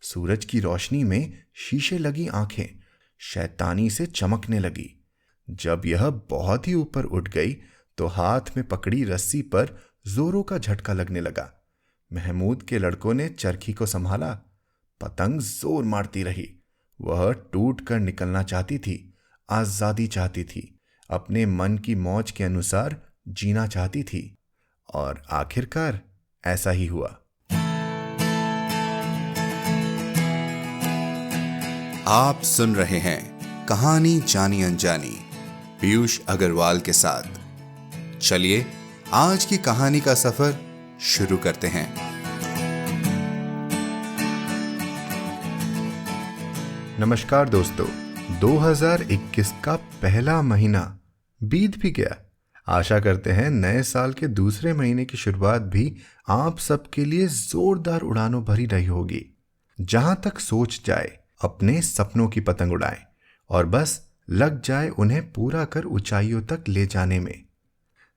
सूरज की रोशनी में शीशे लगी आंखें शैतानी से चमकने लगी। जब यह बहुत ही ऊपर उठ गई तो हाथ में पकड़ी रस्सी पर जोरों का झटका लगने लगा। महमूद के लड़कों ने चरखी को संभाला। पतंग जोर मारती रही। वह टूट कर निकलना चाहती थी, आजादी चाहती थी, अपने मन की मौज के अनुसार जीना चाहती थी। और आखिरकार ऐसा ही हुआ। आप सुन रहे हैं कहानी जानी अनजानी पीयूष अग्रवाल के साथ। चलिए आज की कहानी का सफर शुरू करते हैं। नमस्कार दोस्तों, 2021 का पहला महीना बीत भी गया। आशा करते हैं नए साल के दूसरे महीने की शुरुआत भी आप सबके लिए जोरदार उड़ानों भरी रही होगी। जहां तक सोच जाए अपने सपनों की पतंग उड़ाएं और बस लग जाए उन्हें पूरा कर ऊंचाइयों तक ले जाने में।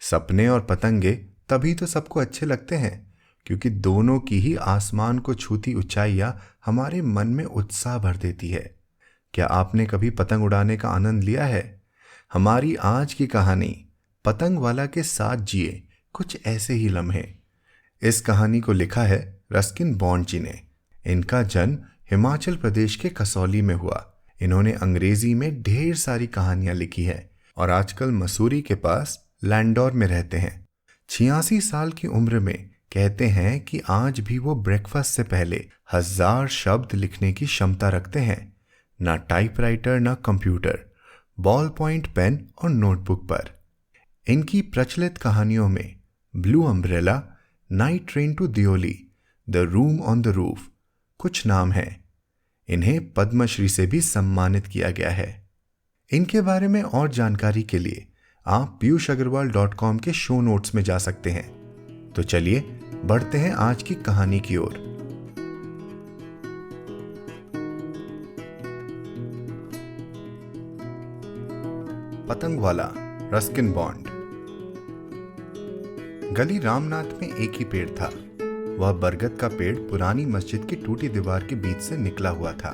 सपने और पतंगे तभी तो सबको अच्छे लगते हैं क्योंकि दोनों की ही आसमान को छूती ऊंचाइयां हमारे मन में उत्साह भर देती है। क्या आपने कभी पतंग उड़ाने का आनंद लिया है? हमारी आज की कहानी पतंग वाला के साथ जिए कुछ ऐसे ही लम्हे। इस कहानी को लिखा है रस्किन बॉन्ड जी ने। इनका जन्म हिमाचल प्रदेश के कसौली में हुआ। इन्होंने अंग्रेजी में ढेर सारी कहानियां लिखी है और आजकल मसूरी के पास लैंडोर में रहते हैं। 86 साल की उम्र में कहते हैं कि आज भी वो ब्रेकफास्ट से पहले 1000 शब्द लिखने की क्षमता रखते हैं। ना टाइपराइटर ना कंप्यूटर, बॉल पॉइंट पेन और नोटबुक पर। इनकी प्रचलित कहानियों में blue umbrella, night train to Deoli, the room on the roof कुछ नाम हैं। इन्हें पद्मश्री से भी सम्मानित किया गया है। इनके बारे में और जानकारी के लिए आप piyushagarwal.com के शो नोट्स में जा सकते हैं। तो चलिए बढ़ते हैं आज की कहानी की ओर। पतंग वाला रस्किन बॉन्ड। गली रामनाथ में एक ही पेड़ था। वह बरगद का पेड़ पुरानी मस्जिद की टूटी दीवार के बीच से निकला हुआ था।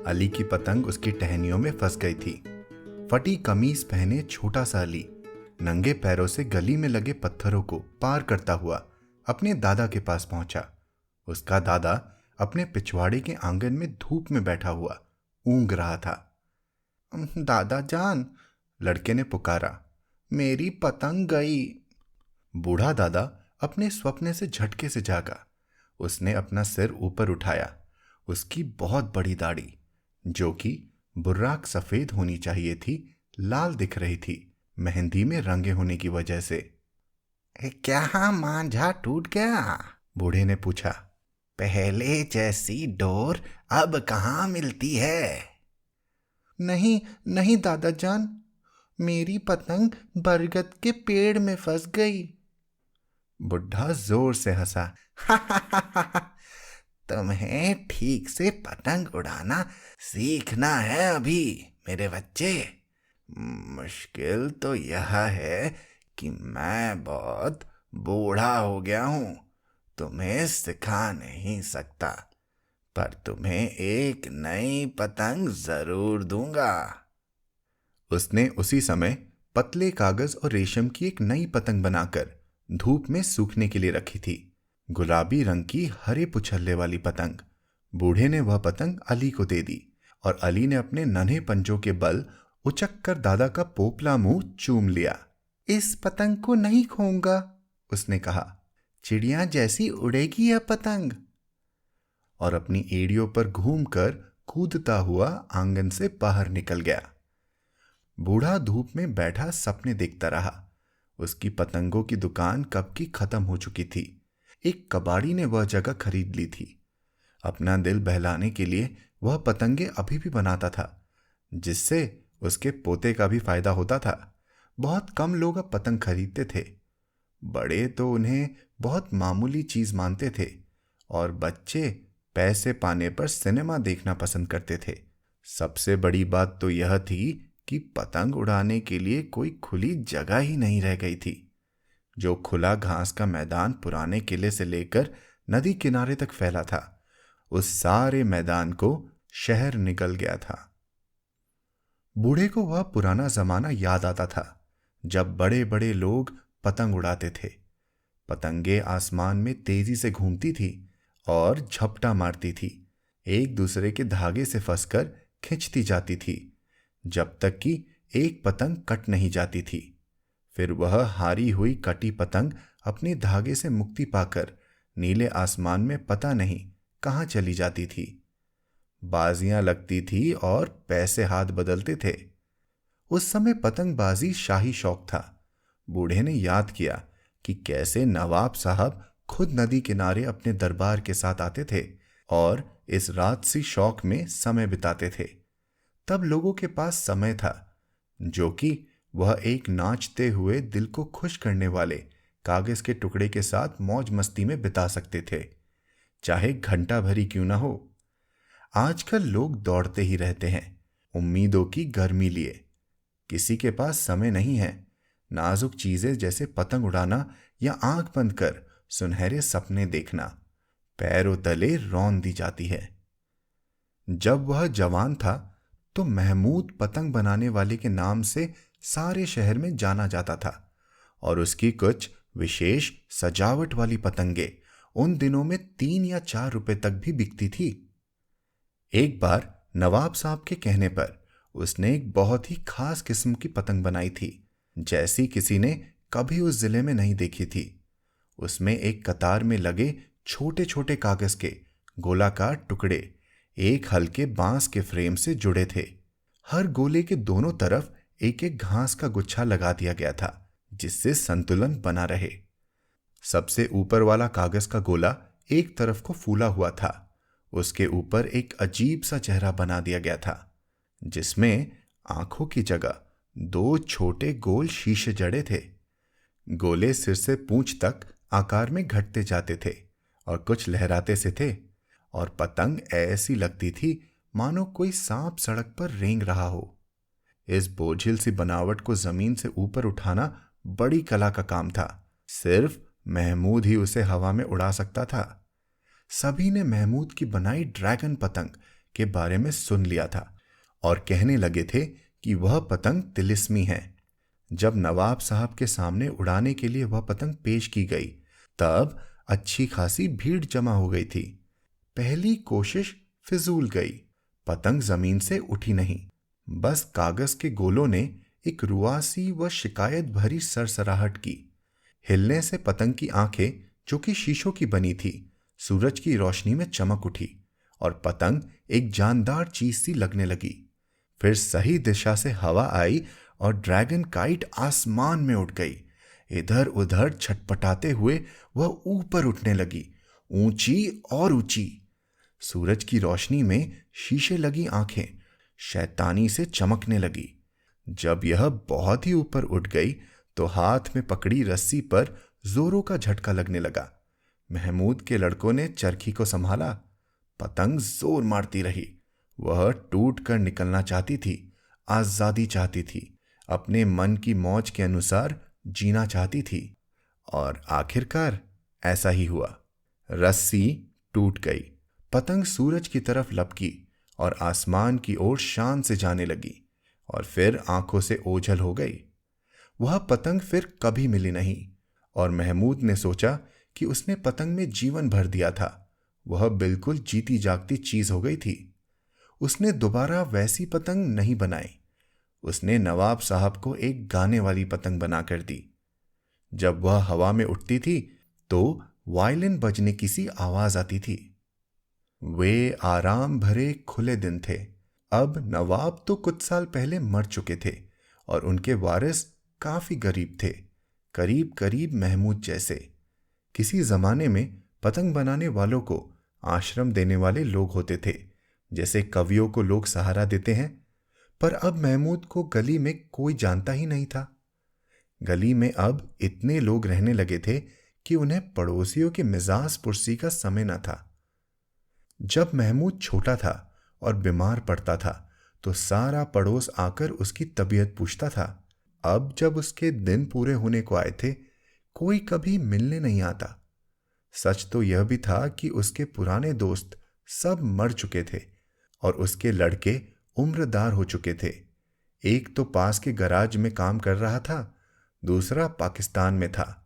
अली की पतंग उसकी टहनियों में फंस गई थी। फटी कमीज पहने छोटा सा अली नंगे पैरों से गली में लगे पत्थरों को पार करता हुआ अपने दादा के पास पहुंचा। उसका दादा अपने पिछवाड़े के आंगन में धूप में बैठा हुआ ऊँग रहा था। दादा जान, लड़के ने पुकारा, मेरी पतंग गई। बूढ़ा दादा अपने स्वप्ने से झटके से जागा। उसने अपना सिर ऊपर उठाया। उसकी बहुत बड़ी दाढ़ी, जो कि बुर्राक सफेद होनी चाहिए थी, लाल दिख रही थी मेहंदी में रंगे होने की वजह से। क्या मांझा टूट गया? बूढ़े ने पूछा। पहले जैसी डोर अब कहाँ मिलती है? नहीं नहीं दादा जान, मेरी पतंग बरगद के पेड़ में फंस गई। बुढ़ा जोर से हंसा। तुम्हें ठीक से पतंग उड़ाना सीखना है अभी मेरे बच्चे। मुश्किल तो यह है कि मैं बहुत बूढ़ा हो गया हूं, तुम्हें सिखा नहीं सकता, पर तुम्हें एक नई पतंग जरूर दूंगा। उसने उसी समय पतले कागज और रेशम की एक नई पतंग बनाकर धूप में सूखने के लिए रखी थी। गुलाबी रंग की हरे पुछल्ले वाली पतंग। बूढ़े ने वह पतंग अली को दे दी और अली ने अपने नन्हे पंजों के बल उचक कर दादा का पोपला मुंह चूम लिया। इस पतंग को नहीं खोऊंगा, उसने कहा। चिड़िया जैसी उड़ेगी यह पतंग। और अपनी एड़ियों पर घूमकर कूदता हुआ आंगन से बाहर निकल गया। बूढ़ा धूप में बैठा सपने देखता रहा। उसकी पतंगों की दुकान कब की खत्म हो चुकी थी। एक कबाड़ी ने वह जगह खरीद ली थी। अपना दिल बहलाने के लिए वह पतंगे अभी भी बनाता था, जिससे उसके पोते का भी फायदा होता था। बहुत कम लोग अब पतंग खरीदते थे। बड़े तो उन्हें बहुत मामूली चीज मानते थे और बच्चे पैसे पाने पर सिनेमा देखना पसंद करते थे। सबसे बड़ी बात तो यह थी कि पतंग उड़ाने के लिए कोई खुली जगह ही नहीं रह गई थी। जो खुला घास का मैदान पुराने किले से लेकर नदी किनारे तक फैला था, उस सारे मैदान को शहर निकल गया था। बूढ़े को वह पुराना जमाना याद आता था जब बड़े बड़े लोग पतंग उड़ाते थे। पतंगे आसमान में तेजी से घूमती थी और झपटा मारती थी, एक दूसरे के धागे से फंसकर खिंचती जाती थी जब तक कि एक पतंग कट नहीं जाती थी। फिर वह हारी हुई कटी पतंग अपने धागे से मुक्ति पाकर नीले आसमान में पता नहीं कहाँ चली जाती थी। बाजियां लगती थी और पैसे हाथ बदलते थे। उस समय पतंगबाजी शाही शौक था। बूढ़े ने याद किया कि कैसे नवाब साहब खुद नदी किनारे अपने दरबार के साथ आते थे और इस राजसी शौक में समय बिताते थे। तब लोगों के पास समय था जो कि वह एक नाचते हुए दिल को खुश करने वाले कागज के टुकड़े के साथ मौज मस्ती में बिता सकते थे, चाहे घंटा भरी क्यों ना हो। आजकल लोग दौड़ते ही रहते हैं, उम्मीदों की गर्मी लिए। किसी के पास समय नहीं है। नाजुक चीजें जैसे पतंग उड़ाना या आंख बंद कर सुनहरे सपने देखना पैरों तले रौंद दी जाती है। जब वह जवान था तो महमूद पतंग बनाने वाले के नाम से सारे शहर में जाना जाता था और उसकी कुछ विशेष सजावट वाली पतंगे उन दिनों में 3 या 4 रुपए तक भी बिकती थी। एक बार नवाब साहब के कहने पर उसने एक बहुत ही खास किस्म की पतंग बनाई थी, जैसी किसी ने कभी उस जिले में नहीं देखी थी। उसमें एक कतार में लगे छोटे छोटे कागज के गोलाकार टुकड़े एक हल्के बांस के फ्रेम से जुड़े थे। हर गोले के दोनों तरफ एक एक घास का गुच्छा लगा दिया गया था जिससे संतुलन बना रहे। सबसे ऊपर वाला कागज का गोला एक तरफ को फूला हुआ था। उसके ऊपर एक अजीब सा चेहरा बना दिया गया था जिसमें आंखों की जगह 2 छोटे गोल शीशे जड़े थे। गोले सिर से पूंछ तक आकार में घटते जाते थे और कुछ लहराते से थे और पतंग ऐसी लगती थी मानो कोई सांप सड़क पर रेंग रहा हो। इस बोझिल सी बनावट को जमीन से ऊपर उठाना बड़ी कला का काम था। सिर्फ महमूद ही उसे हवा में उड़ा सकता था। सभी ने महमूद की बनाई ड्रैगन पतंग के बारे में सुन लिया था और कहने लगे थे कि वह पतंग तिलिस्मी है। जब नवाब साहब के सामने उड़ाने के लिए वह पतंग पेश की गई तब अच्छी खासी भीड़ जमा हो गई थी। पहली कोशिश फिजूल गई। पतंग जमीन से उठी नहीं, बस कागज के गोलों ने एक रुआसी व शिकायत भरी सरसराहट की। हिलने से पतंग की आंखें, जो कि शीशों की बनी थी, सूरज की रोशनी में चमक उठी और पतंग एक जानदार चीज सी लगने लगी। फिर सही दिशा से हवा आई और ड्रैगन काइट आसमान में उड़ गई। इधर उधर छटपटाते हुए वह ऊपर उठने लगी, ऊंची और ऊंची। सूरज की रोशनी में शीशे लगी आंखें शैतानी से चमकने लगी। जब यह बहुत ही ऊपर उठ गई तो हाथ में पकड़ी रस्सी पर जोरों का झटका लगने लगा। महमूद के लड़कों ने चरखी को संभाला। पतंग जोर मारती रही। वह टूट कर निकलना चाहती थी, आजादी चाहती थी, अपने मन की मौज के अनुसार जीना चाहती थी। और आखिरकार ऐसा ही हुआ। रस्सी टूट गई। पतंग सूरज की तरफ लपकी और आसमान की ओर शान से जाने लगी और फिर आंखों से ओझल हो गई। वह पतंग फिर कभी मिली नहीं और महमूद ने सोचा कि उसने पतंग में जीवन भर दिया था। वह बिल्कुल जीती जागती चीज हो गई थी। उसने दोबारा वैसी पतंग नहीं बनाई। उसने नवाब साहब को एक गाने वाली पतंग बनाकर दी। जब वह हवा में उठती थी तो वायलिन बजने की सी आवाज आती थी। वे आराम भरे खुले दिन थे। अब नवाब तो कुछ साल पहले मर चुके थे और उनके वारिस काफी गरीब थे, करीब करीब महमूद जैसे। किसी जमाने में पतंग बनाने वालों को आश्रम देने वाले लोग होते थे, जैसे कवियों को लोग सहारा देते हैं। पर अब महमूद को गली में कोई जानता ही नहीं था। गली में अब इतने लोग रहने लगे थे कि उन्हें पड़ोसियों के मिजाज पुरसी का समय न था। जब महमूद छोटा था और बीमार पड़ता था तो सारा पड़ोस आकर उसकी तबीयत पूछता था। अब जब उसके दिन पूरे होने को आए थे, कोई कभी मिलने नहीं आता। सच तो यह भी था कि उसके पुराने दोस्त सब मर चुके थे और उसके लड़के उम्रदार हो चुके थे। एक तो पास के गराज में काम कर रहा था, दूसरा पाकिस्तान में था।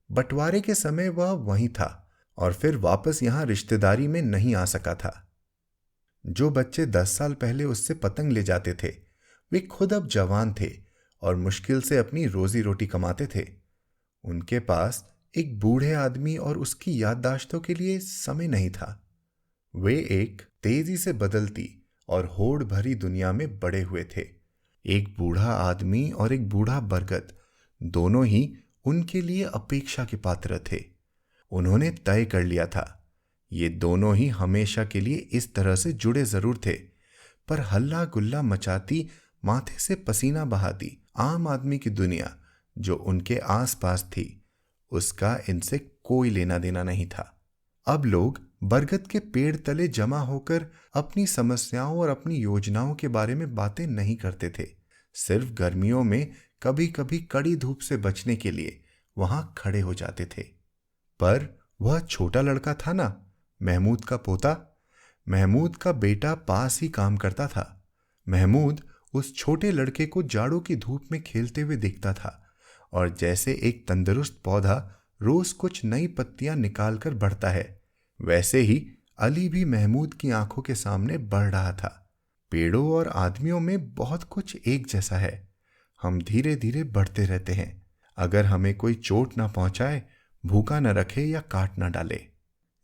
बंटवारे के समय वह वहीं था और फिर वापस यहां रिश्तेदारी में नहीं आ सका था। जो बच्चे 10 साल पहले उससे पतंग ले जाते थे, वे खुद अब जवान थे और मुश्किल से अपनी रोजी रोटी कमाते थे। उनके पास एक बूढ़े आदमी और उसकी याददाश्तों के लिए समय नहीं था। वे एक तेजी से बदलती और होड़ भरी दुनिया में बड़े हुए थे। एक बूढ़ा आदमी और एक बूढ़ा बरगद, दोनों ही उनके लिए अपेक्षा के पात्र थे। उन्होंने तय कर लिया था, ये दोनों ही हमेशा के लिए इस तरह से जुड़े जरूर थे, पर हल्ला गुल्ला मचाती, माथे से पसीना बहाती आम आदमी की दुनिया जो उनके आसपास थी, उसका इनसे कोई लेना देना नहीं था। अब लोग बरगद के पेड़ तले जमा होकर अपनी समस्याओं और अपनी योजनाओं के बारे में बातें नहीं करते थे। सिर्फ गर्मियों में कभी कभी कड़ी धूप से बचने के लिए वहां खड़े हो जाते थे। पर वह छोटा लड़का था ना, महमूद का पोता, महमूद का बेटा पास ही काम करता था। महमूद उस छोटे लड़के को जाड़ों की धूप में खेलते हुए देखता था और जैसे एक तंदुरुस्त पौधा रोज कुछ नई पत्तियां निकालकर बढ़ता है, वैसे ही अली भी महमूद की आंखों के सामने बढ़ रहा था। पेड़ों और आदमियों में बहुत कुछ एक जैसा है। हम धीरे धीरे बढ़ते रहते हैं, अगर हमें कोई चोट ना पहुंचाए, भूखा न रखे या काट न डाले।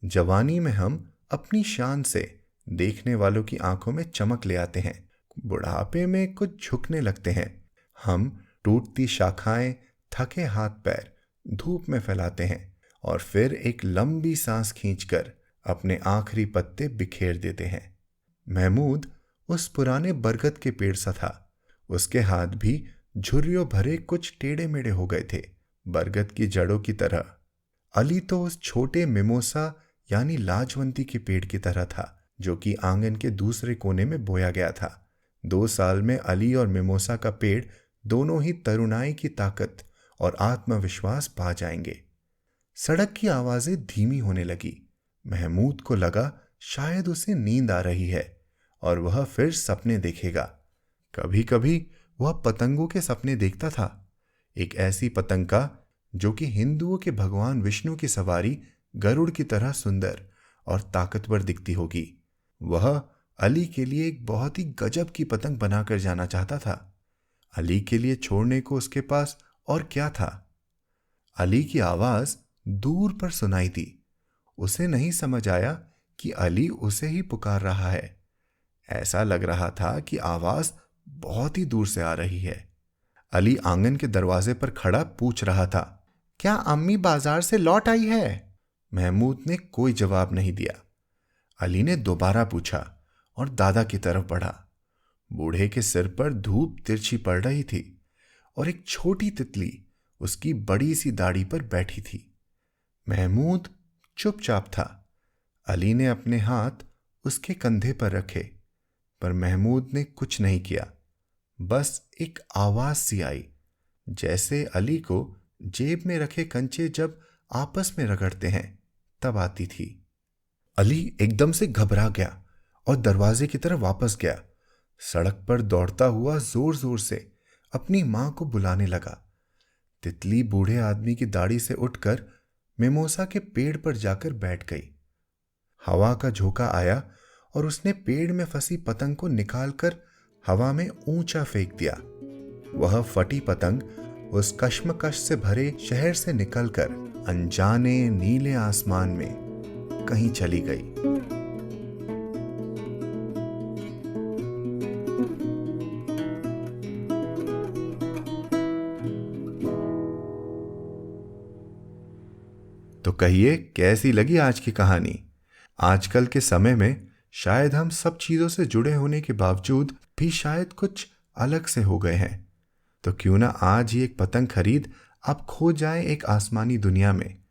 जवानी में हम अपनी शान से देखने वालों की आंखों में चमक ले आते हैं, बुढ़ापे में कुछ झुकने लगते हैं। हम टूटती शाखाएं, थके हाथ पैर धूप में फैलाते हैं और फिर एक लंबी सांस खींचकर अपने आखिरी पत्ते बिखेर देते हैं। महमूद उस पुराने बरगद के पेड़ सा था। उसके हाथ भी झुर्रियों भरे कुछ टेढ़े मेढ़े हो गए थे, बरगद की जड़ों की तरह। अली तो उस छोटे मिमोसा यानी लाजवंती के पेड़ की तरह था, जो कि आंगन के दूसरे कोने में बोया गया था। 2 साल में अली और मिमोसा का पेड़ दोनों ही तरुणाई की ताकत और आत्मविश्वास पा जाएंगे। सड़क की आवाजें धीमी होने लगी। महमूद को लगा शायद उसे नींद आ रही है और वह फिर सपने देखेगा। कभी कभी वह पतंगों के सपने देखता था, एक ऐसी पतंग का जो कि हिंदुओं के भगवान विष्णु की सवारी गरुड़ की तरह सुंदर और ताकतवर दिखती होगी। वह अली के लिए एक बहुत ही गजब की पतंग बनाकर जाना चाहता था। अली के लिए छोड़ने को उसके पास और क्या था। अली की आवाज दूर पर सुनाई दी। उसे नहीं समझ आया कि अली उसे ही पुकार रहा है। ऐसा लग रहा था कि आवाज बहुत ही दूर से आ रही है। अली आंगन के दरवाजे पर खड़ा पूछ रहा था, क्या अम्मी बाजार से लौट आई है? महमूद ने कोई जवाब नहीं दिया। अली ने दोबारा पूछा और दादा की तरफ बढ़ा। बूढ़े के सिर पर धूप तिरछी पड़ रही थी और एक छोटी तितली उसकी बड़ी सी दाढ़ी पर बैठी थी। महमूद चुपचाप था। अली ने अपने हाथ उसके कंधे पर रखे, पर महमूद ने कुछ नहीं किया। बस एक आवाज सी आई, जैसे अली को जेब में रखे कंचे जब आपस में रगड़ते हैं तब आती थी। अली एकदम से घबरा गया और दरवाजे की तरफ वापस गया। सड़क पर दौड़ता हुआ जोर जोर से अपनी मां को बुलाने लगा। तितली बूढ़े आदमी की दाढ़ी से उठकर मिमोसा के पेड़ पर जाकर बैठ गई। हवा का झोंका आया और उसने पेड़ में फंसी पतंग को निकालकर हवा में ऊंचा फेंक दिया। वह फटी पतंग उस कश्मकश से भरे शहर से निकलकर अनजाने नीले आसमान में कहीं चली गई। तो कहिए, कैसी लगी आज की कहानी? आजकल के समय में शायद हम सब चीजों से जुड़े होने के बावजूद भी शायद कुछ अलग से हो गए हैं। तो क्यों ना आज ही एक पतंग खरीद आप खो जाएं एक आसमानी दुनिया में,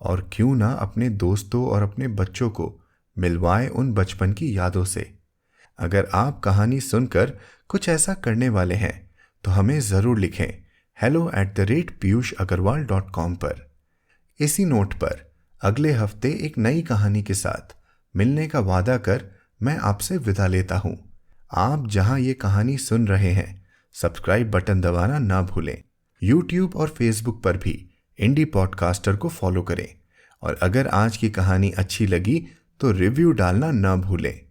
और क्यों ना अपने दोस्तों और अपने बच्चों को मिलवाएं उन बचपन की यादों से। अगर आप कहानी सुनकर कुछ ऐसा करने वाले हैं तो हमें ज़रूर लिखें hello@piyushagarwal.com पर। इसी नोट पर अगले हफ्ते एक नई कहानी के साथ मिलने का वादा कर मैं आपसे विदा लेता हूं। आप जहां ये कहानी सुन रहे हैं, सब्सक्राइब बटन दबाना ना भूलें। यूट्यूब और फेसबुक पर भी इंडी पॉडकास्टर को फॉलो करें। और अगर आज की कहानी अच्छी लगी तो रिव्यू डालना ना भूलें।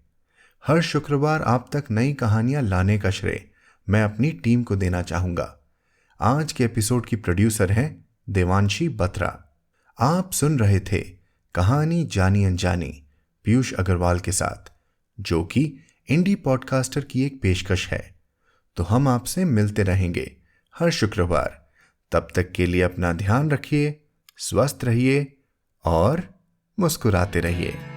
हर शुक्रवार आप तक नई कहानियां लाने का श्रेय मैं अपनी टीम को देना चाहूंगा। आज के एपिसोड की प्रोड्यूसर हैं देवांशी बत्रा। आप सुन रहे थे कहानी जानी अनजानी पीयूष अग्रवाल के साथ, जो कि इंडी पॉडकास्टर की एक पेशकश है। तो हम आपसे मिलते रहेंगे हर शुक्रवार। तब तक के लिए अपना ध्यान रखिए, स्वस्थ रहिए और मुस्कुराते रहिए।